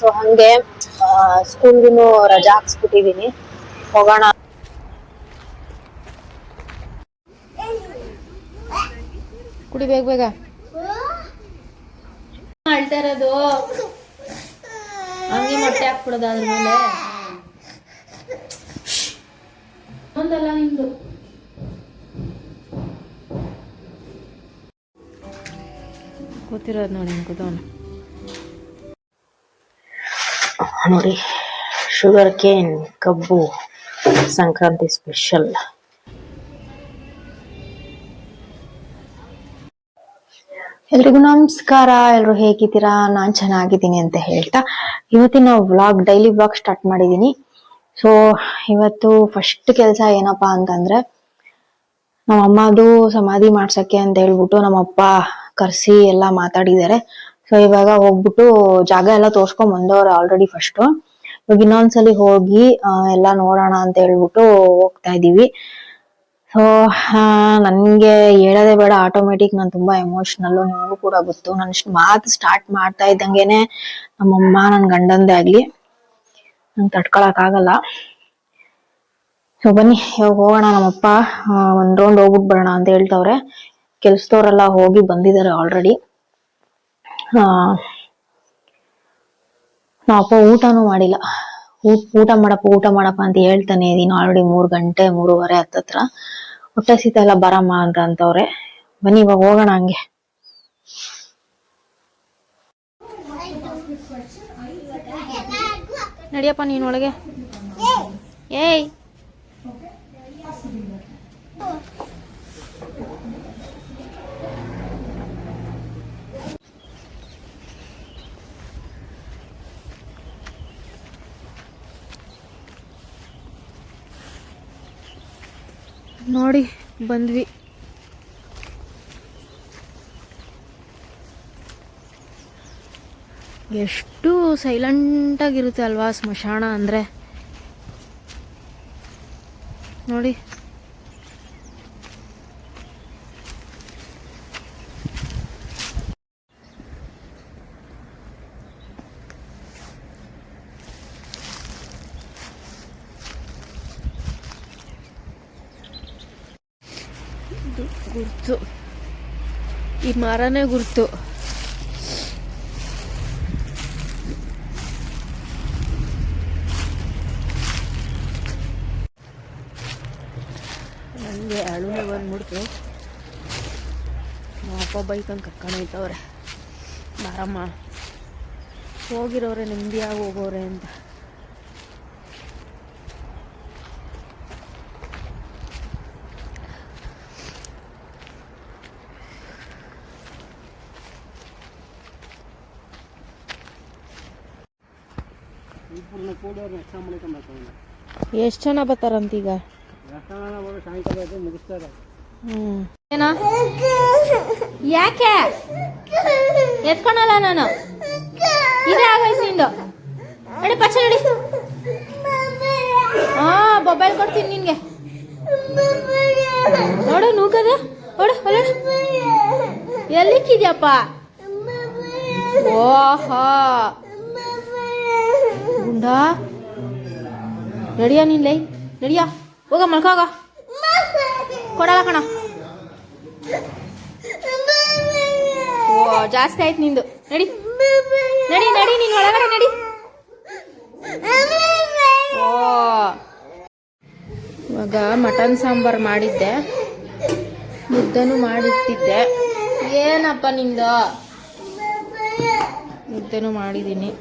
So ಹಂಗೆ ಸ್ಕೂಲ್ಗೂ ರಜಾ ಹಾಕ್ಸ್ಬಿಟ್ಟಿದೀನಿ. ಹೋಗೋಣ. ಕುಡಿ ಬೇಗ ಬೇಗ. ಅಳ್ತಾ ಇರೋದು ಹಂಗೆ ಮೊಟ್ಟೆ ಹಾಕ್ಬಿಡೋದು ಅದ್ರ ಮೇಲೆ. ಒಂದಲ್ಲ ನಿಮ್ದು ಕೂತಿರೋದು ನೋಡಿ ಕೂತವನು ನೋಡಿ. ಶುಗರ್ ಕೇನ್ ಕಬ್ಬು ಸಂಕ್ರಾಂತಿ ಸ್ಪೆಷಲ್. ಎಲ್ರಿಗೂ ನಮಸ್ಕಾರ. ಎಲ್ರು ಹೇಗಿದ್ದೀರಾ? ನಾನ್ ಚೆನ್ನಾಗಿದ್ದೀನಿ ಅಂತ ಹೇಳ್ತಾ ಇವತ್ತಿನ ವ್ಲಾಗ್, ಡೈಲಿ ವ್ಲಾಗ್ ಸ್ಟಾರ್ಟ್ ಮಾಡಿದೀನಿ. ಸೊ ಇವತ್ತು ಫಸ್ಟ್ ಕೆಲಸ ಏನಪ್ಪಾ ಅಂತಂದ್ರೆ, ನಮ್ಮ ಅಮ್ಮದು ಸಮಾಧಿ ಮಾಡ್ಸಕ್ಕೆ ಅಂತ ಹೇಳ್ಬಿಟ್ಟು ನಮ್ಮಪ್ಪ ಕರ್ಸಿ ಎಲ್ಲಾ ಮಾತಾಡಿದ್ದಾರೆ. ಸೊ ಇವಾಗ ಹೋಗ್ಬಿಟ್ಟು ಜಾಗ ಎಲ್ಲ ತೋರ್ಸ್ಕೊಂಡ್ ಬಂದವ್ರೆ ಆಲ್ರೆಡಿ. ಫಸ್ಟ್ ಇವಾಗ ಇನ್ನೊಂದ್ಸಲಿ ಹೋಗಿ ಎಲ್ಲಾ ನೋಡೋಣ ಅಂತ ಹೇಳ್ಬಿಟ್ಟು ಹೋಗ್ತಾ ಇದೀವಿ. ಸೊ ನನ್ಗೆ ಹೇಳೋದೇ ಬೇಡ, ಆಟೋಮೆಟಿಕ್ ನಾನು ತುಂಬಾ ಎಮೋಷನಲ್. ನಿಮಗೂ ಕೂಡ ಗೊತ್ತು. ನಾನು ಮಾತು ಸ್ಟಾರ್ಟ್ ಮಾಡ್ತಾ ಇದ್ದಂಗೆನೆ ನಮ್ಮಮ್ಮ, ನನ್ ಗಂಡಂದೇ ಆಗ್ಲಿ, ನಂಗೆ ತಡ್ಕೊಳಕ್ ಆಗಲ್ಲ. ಸೊ ಬನ್ನಿ ಇವಾಗ ಹೋಗೋಣ. ನಮ್ಮಪ್ಪ ಒಂದ್ ರೌಂಡ್ ಹೋಗ್ಬಿಟ್ಟು ಬರೋಣ ಅಂತ ಹೇಳ್ತವ್ರೆ. ಕೆಲ್ಸದವ್ರೆಲ್ಲ ಹೋಗಿ ಬಂದಿದ್ದಾರೆ ಆಲ್ರೆಡಿ. ನಮ್ಮಪ್ಪ ಊಟನೂ ಮಾಡಿಲ್ಲ. ಊಟ ಮಾಡಪ್ಪ ಅಂತ ಹೇಳ್ತಾನೆ ಇದೀನಿ. ಆಲ್ರೆಡಿ 3 ಗಂಟೆ 3:30 ಹತ್ತತ್ರ. ಹೊಟ್ಟೆ ಸೀತ ಎಲ್ಲ ಬರಮ್ಮ ಅಂತವ್ರೆ. ಬನ್ನಿ ಇವಾಗ ಹೋಗೋಣ ಹಂಗೆ. ನಡಿಯಪ್ಪ ನೀನ್ ಒಳಗೆ. ಏಯ್ ನೋಡಿ ಬಂದ್ವಿ. ಎಷ್ಟು ಸೈಲೆಂಟ್ ಆಗಿರುತ್ತೆ ಅಲ್ವಾ ಸ್ಮಶಾನ ಅಂದ್ರೆ. ನೋಡಿ ಗುರ್ತು, ಈ ಮರನೇ ಗುರ್ತು. ನನಗೆ ಅಳುನೆ ಬಂದ್ಬಿಡ್ತು. ನಮ್ಮಪ್ಪ ಬೈಕಂಗೆ ಕರ್ಕೊಂಡು ಹೋಯ್ತವ್ರೆ. ಬಾರಮ್ಮ, ಹೋಗಿರೋರೆ ನೆಮ್ಮದಿಯಾಗಿ ಹೋಗೋರೆ ಅಂತ. ಎಷ್ಟು ಜನ ಬರ್ತಾರಂತೀಗ? ಏನ ಯಾಕೆ ಎತ್ಕೊಳಲ್ಲ ನಾನು? ಇದೇ ಆಗೈತೆ ನಿಂದು. ನಡಿ ಪಚ್ಚ ನಡಿ. ಮೊಬೈಲ್ ಕೊಡ್ತೀನಿ ನಿನ್ಗೆ. ನೋಡು ನೂಕದ. ನೋಡು ಎಲ್ಲಿಕ್ಕಿದ್ಯಪ್ಪ? ಓಹೋ ಗುಂಡಾ, ನಡಿಯ ನೀನ್ ಲೈ, ನಡಿಯ ಹೋಗ ಮಲ್ಕಾಗ. ಕೊಡಲ್ಲ ಕಣ. ಓ ಜಾಸ್ತಿ ಆಯ್ತು ನಿಂದು. ನಡಿ ನಡಿ ನಡಿ, ನೀನ್ ಒಳಗಡೆ ನಡಿ. ಓ ಇವಾಗ ಮಟನ್ ಸಾಂಬಾರ್ ಮಾಡಿದ್ದೆ, ಮುದ್ದೆನೂ ಮಾಡಿಟ್ಟಿದ್ದೆ. ಏನಪ್ಪ ನಿಂದು? ಮುದ್ದೆನೂ ಮಾಡಿದ್ದೀನಿ.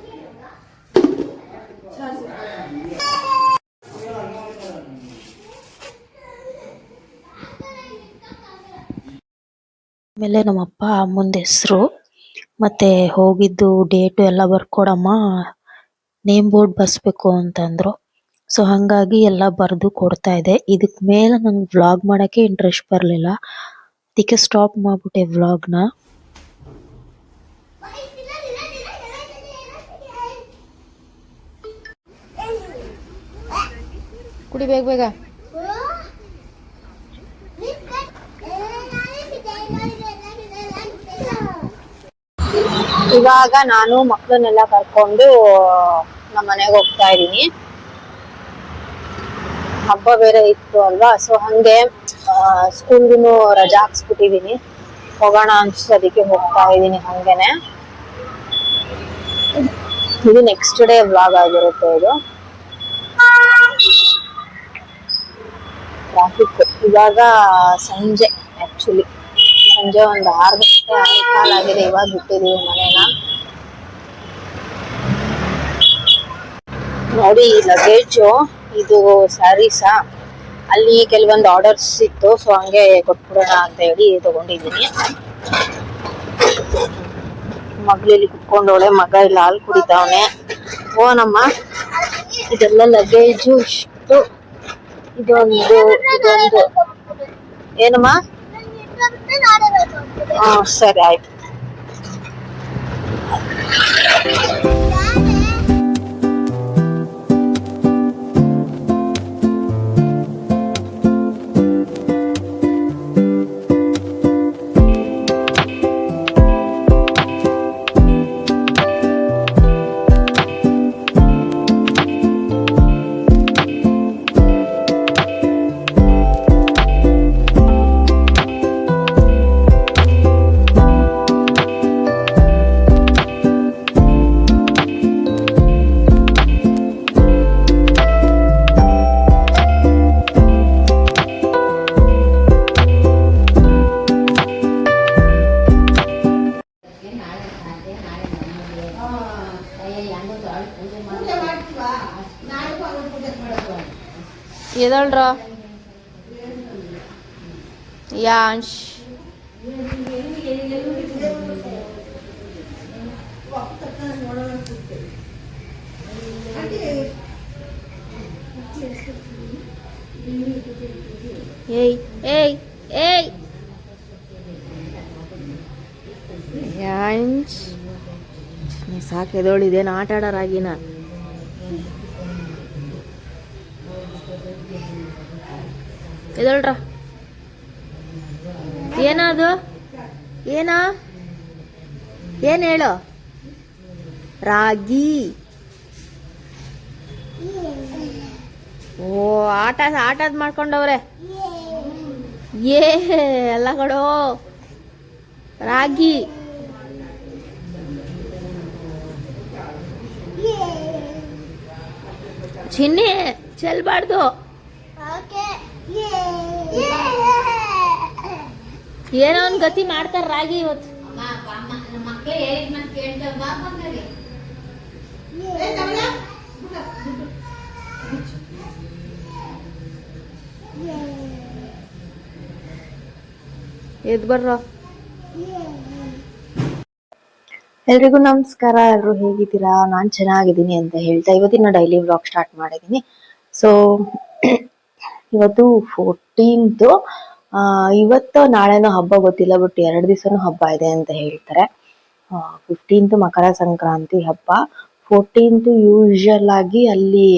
ಆಮೇಲೆ ನಮ್ಮಪ್ಪ ಅಮ್ಮಂದು ಹೆಸರು ಮತ್ತೆ ಹೋಗಿದ್ದು ಡೇಟು ಎಲ್ಲ ಬರ್ಕೊಡಮ್ಮ, ನೇಮ್ ಬೋರ್ಡ್ ಬರ್ಸ್ಬೇಕು ಅಂತಂದ್ರು. ಸೊ ಹಂಗಾಗಿ ಎಲ್ಲ ಬರೆದು ಕೊಡ್ತಾ ಇದೆ. ಇದಕ್ ಮೇಲೆ ನನ್ಗೆ ವ್ಲಾಗ್ ಮಾಡಕ್ಕೆ ಇಂಟ್ರೆಸ್ಟ್ ಬರಲಿಲ್ಲ, ಅದಕ್ಕೆ ಸ್ಟಾಪ್ ಮಾಡ್ಬಿಟ್ಟೆ ವ್ಲಾಗ್ನ. ಕುಡಿ ಬೇಗ ಬೇಗ. ಇವಾಗ ನಾನು ಮಕ್ಕಳನ್ನೆಲ್ಲ ಕರ್ಕೊಂಡು ನಮ್ಮ ಮನೆಗೆ ಹೋಗ್ತಾ ಇದ್ದೀನಿ. ಹಬ್ಬ ಬೇರೆ ಇತ್ತು ಅಲ್ವಾ, ಸೊ ಹಂಗೆ ಸ್ಕೂಲ್ಗೂ ರಜಾ ಹಾಕ್ಸ್ಬಿಟ್ಟಿದೀನಿ. ಹೋಗೋಣ ಅನ್ಸೋದಕ್ಕೆ ಹೋಗ್ತಾ ಇದ್ದೀನಿ ಹಂಗೇನೆ. ಇದು ನೆಕ್ಸ್ಟ್ ಡೇ ವ್ಲಾಗ್ ಆಗಿರುತ್ತೆ ಇದು. ಟ್ರಾಫಿಕ್ ಇವಾಗ ಸಂಜೆ, ಆಕ್ಚುಲಿ ಸಂಜೆ ಒಂದು 6 ಗಂಟೆ 6:15 ಆಗಿದೆ. ಇವಾಗ ಬಿಟ್ಟಿದೀವಿ ಮನೇನ. ನೋಡಿ ಲಗೇಜು, ಇದು ಸ್ಯಾರೀಸಾ, ಅಲ್ಲಿ ಕೆಲವೊಂದು ಆರ್ಡರ್ಸ್ ಇತ್ತು, ಸೊ ಹಂಗೆ ಕೊಟ್ಬಿಡೋಣ ಅಂತ ಹೇಳಿ ತಗೊಂಡಿದ್ದೀನಿ. ಮಗಳಲ್ಲಿ ಕುತ್ಕೊಂಡವಳೆ, ಮಗ ಇಲ್ಲ ಹಾಲು ಕುಡಿತಾವನೆ. ಓನಮ್ಮ, ಇದೆಲ್ಲ ಲಗೇಜು ಇಷ್ಟು. ಇದೊಂದು ಏನಮ್ಮ? ಸರಿ ಆಯ್ತು. ಎದಳ್ರ ಯಾಂಶ್ ಏಯ್ ಏಯ್ ಏಯ್ ಯಾಂಶ್ ನೀ ಸಾಕು ಎದೋಳಿದೇನು ಆಟ ಆಡೋರಾಗಿನ. ಎದಳ್ರ ಏನದು? ಏನ ಏನ್ ಹೇಳು? ರಾಗಿ. ಓ ಆಟದ್ ಮಾಡ್ಕೊಂಡವ್ರೆ. ಎಲ್ಲ ಕೊಡು ರಾಗಿ. ಚಿನ್ನಿ ಚೆಲ್ಬಾರ್ದು. ಏನೋ ಒಂದ್ ಗತಿ ಮಾಡ್ತಾರ ರಾಗಿ ಇವತ್ತು. ಎದ್ ಬರ್ರ. ಎಲ್ರಿಗೂ ನಮಸ್ಕಾರ. ಎಲ್ರು ಹೇಗಿದ್ದೀರಾ? ನಾನ್ ಚೆನ್ನಾಗಿದ್ದೀನಿ ಅಂತ ಹೇಳ್ತಾ ಇವತ್ತಿನ ಡೈಲಿ ವ್ಲಾಗ್ ಸ್ಟಾರ್ಟ್ ಮಾಡಿದೀನಿ. ಸೊ ಇವತ್ತು 14th. ಇವತ್ತು ನಾಳೆನೋ ಹಬ್ಬ ಗೊತ್ತಿಲ್ಲ, ಬಟ್ 2 ದಿವಸನೂ ಹಬ್ಬ ಇದೆ ಅಂತ ಹೇಳ್ತಾರೆ. 15th ಮಕರ ಸಂಕ್ರಾಂತಿ ಹಬ್ಬ, 14th ಯೂಶಲ್ ಆಗಿ ಅಲ್ಲಿ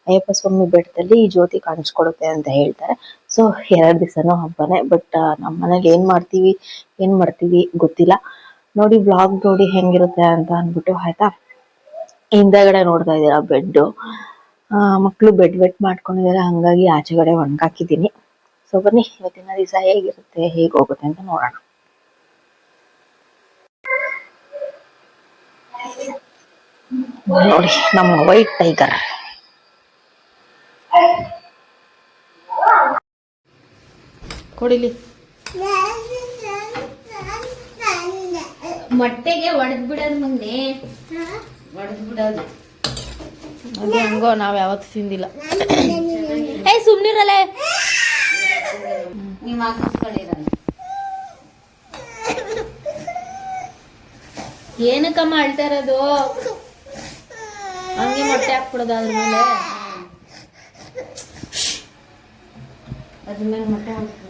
ಅಯ್ಯಪ್ಪ ಸ್ವಾಮಿ ಬೆಟ್ಟದಲ್ಲಿ ಜ್ಯೋತಿ ಕಾಣಿಸ್ಕೊಡುತ್ತೆ ಅಂತ ಹೇಳ್ತಾರೆ. ಸೊ 2 ದಿವಸನೂ ಹಬ್ಬನೇ. ಬಟ್ ನಮ್ಮ ಮನೇಲಿ ಏನ್ ಮಾಡ್ತೀವಿ ಗೊತ್ತಿಲ್ಲ. ನೋಡಿ ವ್ಲಾಗ್ ನೋಡಿ ಹೆಂಗಿರುತ್ತೆ ಅಂತ ಅಂದ್ಬಿಟ್ಟು, ಆಯ್ತಾ. ಹಿಂದೆಗಡೆ ನೋಡ್ತಾ ಇದ್ದೀರಾ ಬೆಡ್. ಮಕ್ಕಳು ಬೆಡ್ ವೆಟ್ ಮಾಡ್ಕೊಂಡಿದ್ದಾರೆ, ಹಂಗಾಗಿ ಆಚೆಗಡೆ ಒಣಗಾಕಿದ್ದೀನಿ. ಸೊ ಬನ್ನಿ ಇವತ್ತಿನ ದಿವಸ ಹೇಗಿರುತ್ತೆ, ಹೇಗೆ ಹೋಗುತ್ತೆ ಅಂತ ನೋಡೋಣ. ನೋಡಿ ನಮ್ಮ ವೈಟ್ ಟೈಗರ್. ಕೊಡಿಲಿ ಮೊಟ್ಟೆಗೆ ಒಡೆದ್ ಬಿಡೋದು ಮುಂದೆ ಒಡೆದ್ ಬಿಡೋದು. ಅದೇ ಹಂಗೋ ನಾವ್ ಯಾವತ್ತು ತಿಂದಿಲ್ಲ. ಸುಮ್ನಿರಲ್ಲ ನೀವು ಹಾಕಿಸ್ಕೊಂಡಿರಲ್ಲ. ಏನಕ್ಕಮ್ಮ ಅಳ್ತಾ ಇರೋದು? ಹಂಗೆ ಮೊಟ್ಟೆ ಹಾಕ್ಬಿಡೋದು ಅದ್ರ ಮೇಲೆ. ಅದ್ರ ಮೇಲೆ ಮೊಟ್ಟೆ ಹಾಕ್ಬಿಡಿ.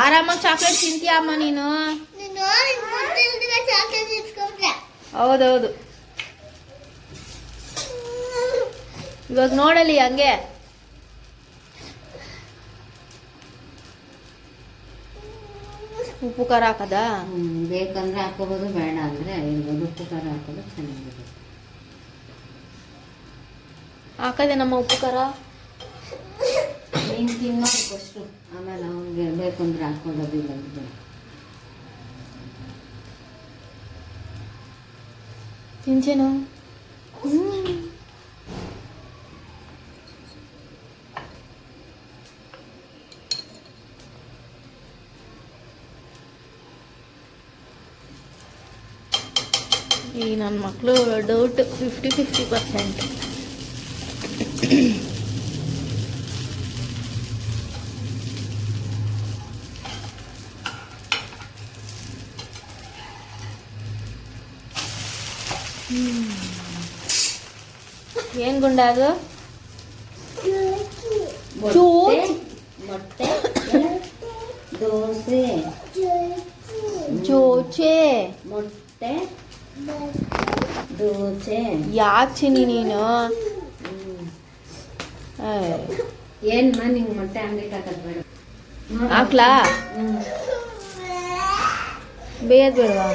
ಆರಾಮಾಗಿ ಚಾಕ್ಲೇಟ್ ತಿಂತೀಯ ಅಮ್ಮ ನೀನು? ಹೌದೌದು. ಇವಾಗ ನೋಡಲಿ ಹಂಗೆ. ಉಪ್ಪು ಖಾರ ಹಾಕದ ಬೇಕಂದ್ರೆ ಹಾಕೋಬೋದು, ಬೇಡ ಅಂದರೆ ಇರ್ಬೋದು. ಉಪ್ಪು ಖಾರ ಹಾಕೋದು ಚೆನ್ನಾಗಿರುತ್ತೆ. ಹಾಕದೆ ನಮ್ಮ ಉಪ್ಪು ಖಾರ ನೀನು ತಿನ್ನೋದು ಫಸ್ಟು, ಆಮೇಲೆ ಅವ್ನಿಗೆ ಬೇಕಂದ್ರೆ ಹಾಕೊಳ್ಳೋದಿಲ್ಲ. ತಿಂಚೇನು ಈ ನನ್ನ ಮಕ್ಕಳು ಡೌಟ್ 50-50%. ಏನ್ ಗುಂಡ ಅದು? ಮೊಟ್ಟೆ, ದೋಸೆ, ಜೋಚೆ, ಮೊಟ್ಟೆ, ದೋಸೆ. ಯಾಕೆ ಚಿನಿ ನೀನು? ಏನ್ಮ ನಿಂಗೆ ಮೊಟ್ಟೆ ಆಮ್ಲೆಟ್ ಹಾಕೋದು ಬೇಡ? ಹಾಕ್ಲಾ? ಬೇಯದ್ ಬೇಡವಾ?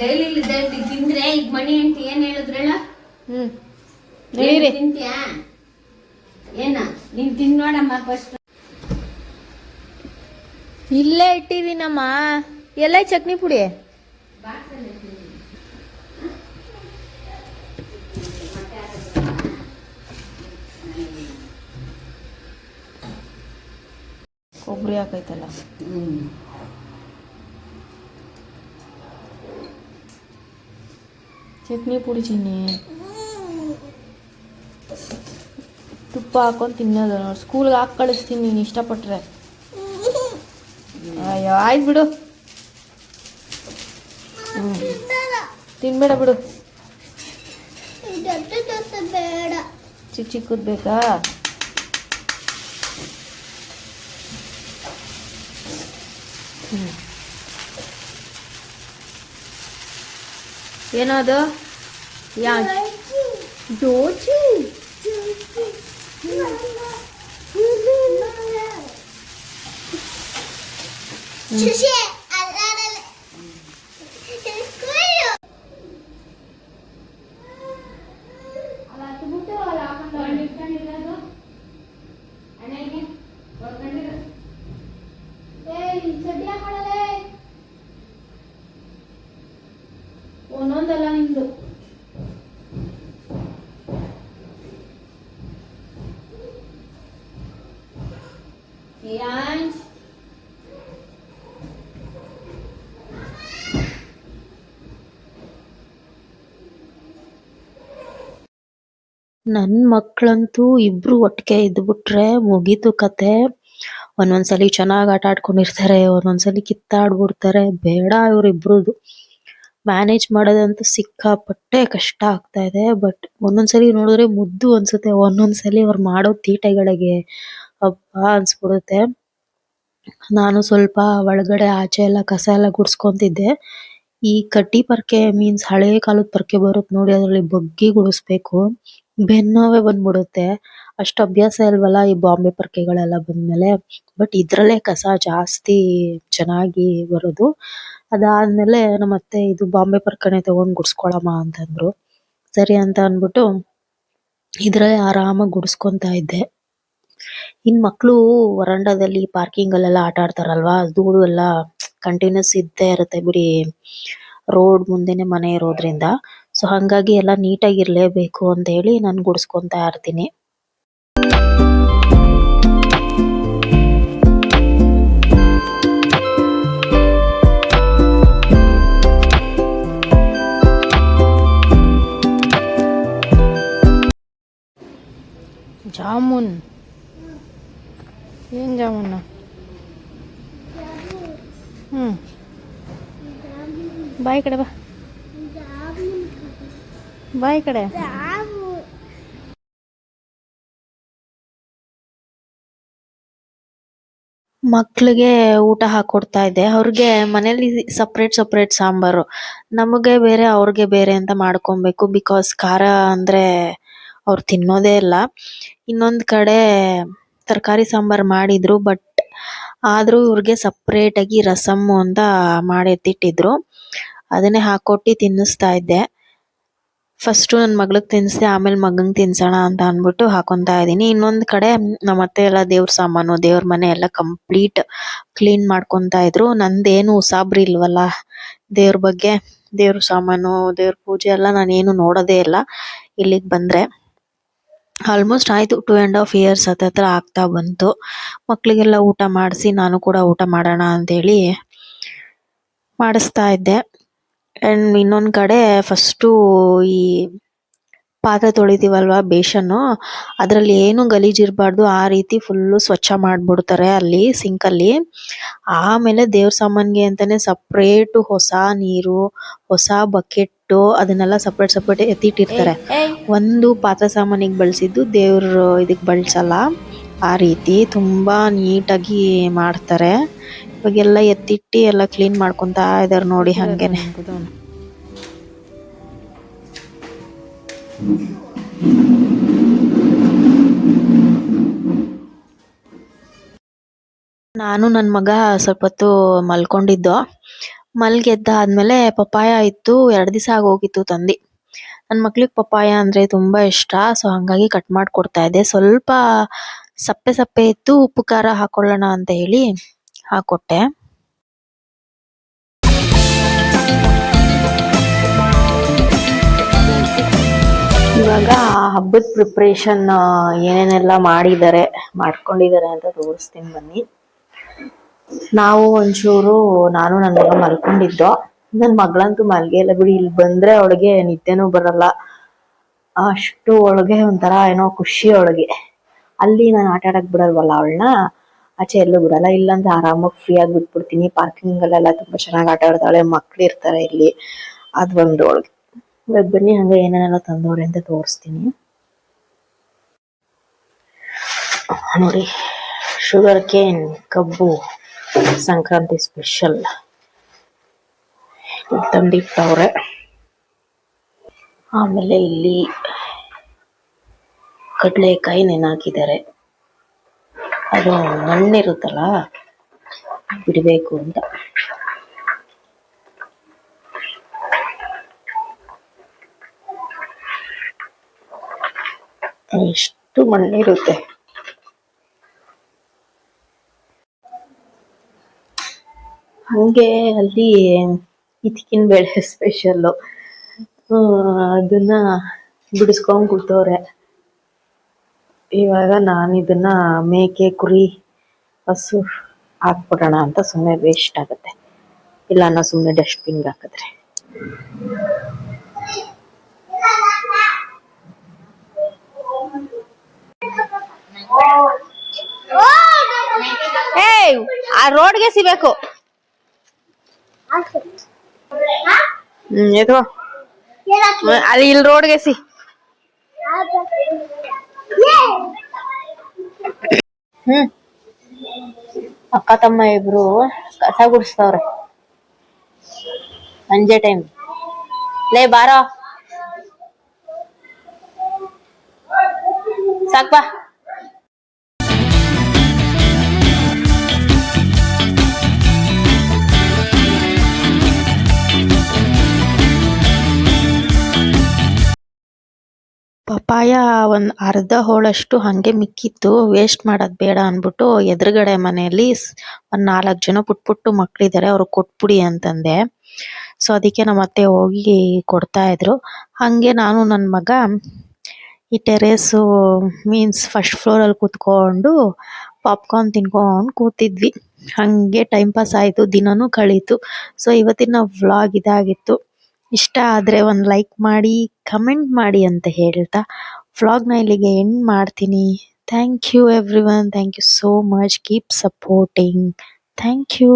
ಡೈಲಿ ತಿಂದ್ರೆ ಈಗ ಮಣಿ ಅಂತ ಏನ್ ಹೇಳಿದ್ರಲ್ಲ? ತಿಂತೀಯಾ? ಏನ ನೀನ್ ತಿನ್ ನೋಡಮ್ಮ ಫಸ್ಟ್. ಇಲ್ಲೇ ಇಟ್ಟಿದ್ದೀನಮ್ಮ. ಎಲ್ಲ ಚಟ್ನಿ ಪುಡಿ ಕೊಬ್ಬರಿ ಹಾಕೈತಲ್ಲ. ಚಟ್ನಿ ಪುಡಿ ಚಿನ್ನಿ, ತುಪ್ಪ ಹಾಕೊಂಡು ತಿನ್ನೋದು ನೋಡಿ. ಸ್ಕೂಲ್ಗೆ ಹಾಕಿ ಕಳಿಸ್ತೀನಿ ನೀನು ಇಷ್ಟಪಟ್ರೆ. ಅಯ್ಯೋ ಆಯ್ತು ಬಿಡು. ತಿನ್ಬೇಡ ಬಿಡು. ಚಿಕ್ಕ ಚಿಕ್ಕದ್ ಬೇಕಾ? ಏನದು? ಯಾ ಜೋಚಿ ಒಂದೊಂದಲ್ಲ ನಿಂದು. ನನ್ನ ಮಕ್ಕಳಂತೂ ಇಬ್ರು ಒಟ್ಟಿಗೆ ಇದ್ಬಿಟ್ರೆ ಮುಗೀತು ಕತೆ. ಒಂದೊಂದ್ಸಲಿ ಚೆನ್ನಾಗಿ ಆಟ ಆಡ್ಕೊಂಡಿರ್ತಾರೆ, ಒಂದೊಂದ್ಸಲಿ ಕಿತ್ತಾಡ್ಬಿಡ್ತಾರೆ. ಬೇಡ ಇವ್ರಿಬ್ರದು ಮ್ಯಾನೇಜ್ ಮಾಡೋದಂತೂ ಸಿಕ್ಕಾಪಟ್ಟೆ ಕಷ್ಟ ಆಗ್ತಾ ಇದೆ. ಬಟ್ ಒಂದೊಂದ್ಸಲಿ ನೋಡಿದ್ರೆ ಮುದ್ದು ಅನ್ಸುತ್ತೆ, ಒಂದೊಂದ್ಸಲಿ ಅವ್ರು ಮಾಡೋ ತೀಟೆಗಳಿಗೆ ಅಬ್ಬಾ ಅನ್ಸ್ಬಿಡುತ್ತೆ. ನಾನು ಸ್ವಲ್ಪ ಒಳಗಡೆ ಆಚೆ ಎಲ್ಲ ಕಸ ಎಲ್ಲ ಗುಡ್ಸ್ಕೊಂತಿದ್ದೆ. ಈ ಕಡ್ಡಿ ಪರ್ಕೆ ಮೀನ್ಸ್ ಹಳೆ ಕಾಲದ ಪರ್ಕೆ ಬರುತ್ತೆ ನೋಡಿ, ಅದ್ರಲ್ಲಿ ಬಗ್ಗಿ ಗುಡಿಸ್ಬೇಕು. ಬೆನ್ನೋವೆ ಬಂದ್ಬಿಡುತ್ತೆ. ಅಷ್ಟು ಅಭ್ಯಾಸ ಇಲ್ವಲ್ಲ ಈ ಬಾಂಬೆ ಪರ್ಕೆಗಳೆಲ್ಲ ಬಂದ್ಮೇಲೆ. ಬಟ್ ಇದ್ರಲ್ಲೇ ಕಸ ಜಾಸ್ತಿ ಚೆನ್ನಾಗಿ ಬರೋದು. ಅದಾದ್ಮೇಲೆ ನಮ್ಮತ್ತೆ ಇದು ಬಾಂಬೆ ಪರ್ಕನೆ ತಗೊಂಡ್ ಗುಡ್ಸ್ಕೊಳಮ್ಮ ಅಂತಂದ್ರು. ಸರಿ ಅಂತ ಅನ್ಬಿಟ್ಟು ಇದ್ರಲ್ಲೇ ಆರಾಮಾಗಿ ಗುಡಿಸ್ಕೊಂತಾ ಇದ್ದೆ. ಇನ್ ಮಕ್ಳು ವರಾಂಡದಲ್ಲಿ ಪಾರ್ಕಿಂಗ್ ಅಲ್ಲೆಲ್ಲ ಆಟ ಆಡ್ತಾರಲ್ವಾ, ಧೂಳು ಎಲ್ಲ ಕಂಟಿನ್ಯೂಸ್ ಇದ್ದೇ ಇರುತ್ತೆ ಬಿಡಿ, ರೋಡ್ ಮುಂದೆನೆ ಮನೆ ಇರೋದ್ರಿಂದ. ಸೊ ಹಂಗಾಗಿ ಎಲ್ಲ ನೀಟಾಗಿರ್ಲೇಬೇಕು ಅಂತ ಹೇಳಿ ನಾನು ಗುಡಿಸ್ಕೊಂತಾ ಇರ್ತೀನಿ. ಜಾಮೂನ್ ಏನ್ ಜಾಮೂನ? ಬಾಯ್ ಕಡೆ ಬಾ, ಬಾಯ್ ಕಡೆ. ಮಕ್ಳಿಗೆ ಊಟ ಹಾಕೊಡ್ತಾ ಇದ್ದೆ. ಅವ್ರಿಗೆ ಮನೇಲಿ ಸಪ್ರೇಟ್ ಸಾಂಬಾರು, ನಮಗೆ ಬೇರೆ ಅವ್ರಿಗೆ ಬೇರೆ ಅಂತ ಮಾಡ್ಕೊಬೇಕು. ಬಿಕಾಸ್ ಖಾರ ಅಂದ್ರೆ ಅವ್ರು ತಿನ್ನೋದೇ ಇಲ್ಲ. ಇನ್ನೊಂದ್ ಕಡೆ ತರಕಾರಿ ಸಾಂಬಾರ್ ಮಾಡಿದ್ರು. ಬಟ್ ಆದ್ರೂ ಇವ್ರಿಗೆ ಸಪ್ರೇಟ್ ಆಗಿ ರಸಮ್ ಅಂತ ಮಾಡಿ ಎತ್ತಿಟ್ಟಿದ್ರು. ಅದನ್ನೇ ಹಾಕೊಟ್ಟು ತಿನ್ನಿಸ್ತಾ ಇದ್ದೆ. ಫಸ್ಟ್ ನನ್ನ ಮಗಳಿಗೆ ತಿನ್ನಿಸ್ದೆ, ಆಮೇಲೆ ಮಗಂಗೆ ತಿನ್ಸೋಣ ಅಂತ ಅಂದ್ಬಿಟ್ಟು ಹಾಕೊಂತಾ ಇದ್ದೀನಿ. ಇನ್ನೊಂದು ಕಡೆ ನಮ್ಮ ಅತ್ತೆ ಎಲ್ಲ ದೇವ್ರ ಸಾಮಾನು, ದೇವ್ರ ಮನೆ ಎಲ್ಲ ಕಂಪ್ಲೀಟ್ ಕ್ಲೀನ್ ಮಾಡ್ಕೊತಾ ಇದ್ರು. ನಂದೇನು ಉಸಾಬ್ರಿ ಇಲ್ವಲ್ಲ ದೇವ್ರ ಬಗ್ಗೆ. ದೇವ್ರ ಸಾಮಾನು, ದೇವ್ರ ಪೂಜೆ ಎಲ್ಲ ನಾನೇನು ನೋಡೋದೇ ಇಲ್ಲ ಇಲ್ಲಿಗೆ ಬಂದರೆ. ಆಲ್ಮೋಸ್ಟ್ ಆಯಿತು, 2.5 years ಹತ್ತತ್ರ ಆಗ್ತಾ ಬಂತು. ಮಕ್ಕಳಿಗೆಲ್ಲ ಊಟ ಮಾಡಿಸಿ ನಾನು ಕೂಡ ಊಟ ಮಾಡೋಣ ಅಂತೇಳಿ ಮಾಡಿಸ್ತಾ ಇದ್ದೆ. ಆ್ಯಂಡ್ ಇನ್ನೊಂದು ಕಡೆ ಫಸ್ಟು ಈ ಪಾತ್ರೆ ತೊಳಿತೀವಲ್ವ ಬೇಷನ್ನು, ಅದರಲ್ಲಿ ಏನು ಗಲೀಜಿರಬಾರ್ದು ಆ ರೀತಿ ಫುಲ್ಲು ಸ್ವಚ್ಛ ಮಾಡಿಬಿಡ್ತಾರೆ ಅಲ್ಲಿ ಸಿಂಕಲ್ಲಿ. ಆಮೇಲೆ ದೇವ್ರ ಸಾಮಾನಿಗೆ ಅಂತಲೇ ಸಪ್ರೇಟು ಹೊಸ ನೀರು, ಹೊಸ ಬಕೆಟ್ಟು ಅದನ್ನೆಲ್ಲ ಸಪ್ರೇಟ್ ಎತ್ತಿಟ್ಟಿರ್ತಾರೆ. ಒಂದು ಪಾತ್ರೆ ಸಾಮಾನಿಗೆ ಬಳಸಿದ್ದು ದೇವ್ರ ಇದಕ್ಕೆ ಬಳಸಲ್ಲ. ಆ ರೀತಿ ತುಂಬ ನೀಟಾಗಿ ಮಾಡ್ತಾರೆ. ಇವಾಗೆಲ್ಲ ಎತ್ತಿಟ್ಟು ಎಲ್ಲ ಕ್ಲೀನ್ ಮಾಡ್ಕೊತಾ ಇದ್ದಾರೆ ನೋಡಿ ಹಾಗೇನೆ. ನಾನು ನನ್ನ ಮಗ ಸ್ವಲ್ಪ ಹೊತ್ತು ಮಲ್ಕೊಂಡಿದ್ದೋ. ಮಲ್ಗೆದ್ದ ಆದ್ಮೇಲೆ ಪಪ್ಪಾಯ ಇತ್ತು, 2 ದಿವಸ ಆಗೋಗಿತ್ತು ತಂದು. ನನ್ನ ಮಕ್ಳಿಗೆ ಪಪ್ಪಾಯ ಅಂದರೆ ತುಂಬ ಇಷ್ಟ. ಸೊ ಹಾಗಾಗಿ ಕಟ್ ಮಾಡಿ ಕೊಡ್ತಾ ಇದ್ದೆ. ಸ್ವಲ್ಪ ಸಪ್ಪೆ ಸಪ್ಪೆ ಇತ್ತು, ಉಪ್ಪು ಖಾರ ಹಾಕೊಳ್ಳೋಣ ಅಂತ ಹೇಳಿ ಹಾಕೊಟ್ಟೆ. ಇವಾಗ ಹಬ್ಬದ ಪ್ರಿಪ್ರೇಷನ್ ಏನೇನೆಲ್ಲ ಮಾಡ್ಕೊಂಡಿದ್ದಾರೆ ಅಂತ ತೋರಿಸ್ತೀನಿ ಬನ್ನಿ. ನಾವು ಒಂಚೂರು, ನಾನು ನನ್ನ ಮಗ ಮಲ್ಕೊಂಡಿದ್ದೋ. ನನ್ನ ಮಗಳಂತೂ ಮಲ್ಗೆ ಇಲ್ಲ ಬಿಡಿ. ಇಲ್ಲಿ ಬಂದ್ರೆ ಅವಳಿಗೆ ನಿದ್ದೆನೂ ಬರಲ್ಲ. ಅಷ್ಟು ಒಳಗೆ ಒಂಥರ ಏನೋ ಖುಷಿ ಅವಳಿಗೆ. ಅಲ್ಲಿ ನಾನು ಆಟ ಆಡಕ್ ಬಿಡಲ್ವಲ್ಲ ಅವಳನ್ನ, ಆಚೆ ಎಲ್ಲೂ ಬಿಡಲ್ಲ. ಇಲ್ಲಾಂದ್ರೆ ಆರಾಮಾಗಿ ಫ್ರೀಯಾಗಿ ಬಿಟ್ಬಿಡ್ತೀನಿ. ಪಾರ್ಕಿಂಗಲ್ಲೆಲ್ಲ ತುಂಬಾ ಚೆನ್ನಾಗಿ ಆಟ ಆಡ್ತಾಳೆ, ಮಕ್ಳು ಇರ್ತಾರೆ ಇಲ್ಲಿ. ಅದು ಒಂದು ಒಳಗೆ. ಇವಾಗ ಬನ್ನಿ ಹಂಗೆ ಏನೇನೆಲ್ಲ ತಂದವ್ರೆ ಅಂತ ತೋರಿಸ್ತೀನಿ ನೋಡಿ. ಶುಗರ್ ಕೇನ್, ಕಬ್ಬು, ಸಂಕ್ರಾಂತಿ ಸ್ಪೆಷಲ್ ತಂದಿಟ್ಟವ್ರೆ. ಆಮೇಲೆ ಇಲ್ಲಿ ಕಡಲೆಕಾಯಿ ನೆನಾಕಿದ್ದಾರೆ. ಅದು ಮಣ್ಣಿರುತ್ತಲ್ಲ ಬಿಡಬೇಕು ಅಂತ. ಎಷ್ಟು ಮಣ್ಣಿರುತ್ತೆ. ಹಂಗೆ ಅಲ್ಲಿ ಇದ್ಕಿನ ಬೇಳೆ ಸ್ಪೆಷಲ್ಲು, ಅದನ್ನ ಬಿಡಿಸ್ಕೊಂಡ್ ಕೂತವ್ರೆ. ಇವಾಗ ನಾನು ಇದನ್ನ ಮೇಕೆ, ಕುರಿ, ಹಸು ಹಾಕ್ಬಿಡೋಣ ಅಂತ ಸುಮ್ಮನೆ ವೇಸ್ಟ್ ಆಗುತ್ತೆ. ಇಲ್ಲ ನಾ ಸುಮ್ಮನೆ ಡಸ್ಟ್ಬಿನ್ಗೆ ಹಾಕಿದ್ರೆ. ಆ ರೋಡ್ಗೆ ಸಿಬೇಕು. ಅಲ್ಲಿ ಇಲ್ಲಿ ರೋಡ್ಗೆ ಸಿ. ಅಕ್ಕ ತಮ್ಮ ಇಬ್ರು ಕಸ ಗುಡಿಸ್ತವ್ರೆ ಸಂಜೆ ಟೈಮ್. ಲೇ ಬಾರೋ ಸಾಕ್ಬಾ. ಪಪಾಯ ಒಂದು ಅರ್ಧ ಹೋಳಷ್ಟು ಹಾಗೆ ಮಿಕ್ಕಿತ್ತು. ವೇಸ್ಟ್ ಮಾಡೋದು ಬೇಡ ಅಂದ್ಬಿಟ್ಟು ಎದುರುಗಡೆ ಮನೆಯಲ್ಲಿ ಒಂದು 4 ಜನ ಪುಟ್ಟು ಮಕ್ಕಳಿದ್ದಾರೆ, ಅವ್ರಿಗೆ ಕೊಟ್ಬಿಡಿ ಅಂತಂದೆ. ಸೊ ಅದಕ್ಕೆ ನಮ್ಮ ಅತ್ತೆ ಹೋಗಿ ಕೊಡ್ತಾ ಇದ್ರು. ಹಾಗೆ ನಾನು ನನ್ನ ಮಗ ಈ ಟೆರೇಸು ಮೀನ್ಸ್ ಫಸ್ಟ್ ಫ್ಲೋರಲ್ಲಿ ಕೂತ್ಕೊಂಡು ಪಾಪ್ಕಾರ್ನ್ ತಿನ್ಕೊಂಡು ಕೂತಿದ್ವಿ. ಹಾಗೆ ಟೈಮ್ ಪಾಸ್ ಆಯಿತು, ದಿನನೂ ಕಳೀತು. ಸೊ ಇವತ್ತಿನ ವ್ಲಾಗ್ ಇದಾಗಿತ್ತು. ಇಷ್ಟ ಆದರೆ ಒಂದು ಲೈಕ್ ಮಾಡಿ, ಕಮೆಂಟ್ ಮಾಡಿ ಅಂತ ಹೇಳ್ತಾ ವ್ಲಾಗ್ನ ಇಲ್ಲಿಗೆ ಎಂಡ್ ಮಾಡ್ತೀನಿ. Thank you everyone. Thank you so much. Keep supporting. Thank you.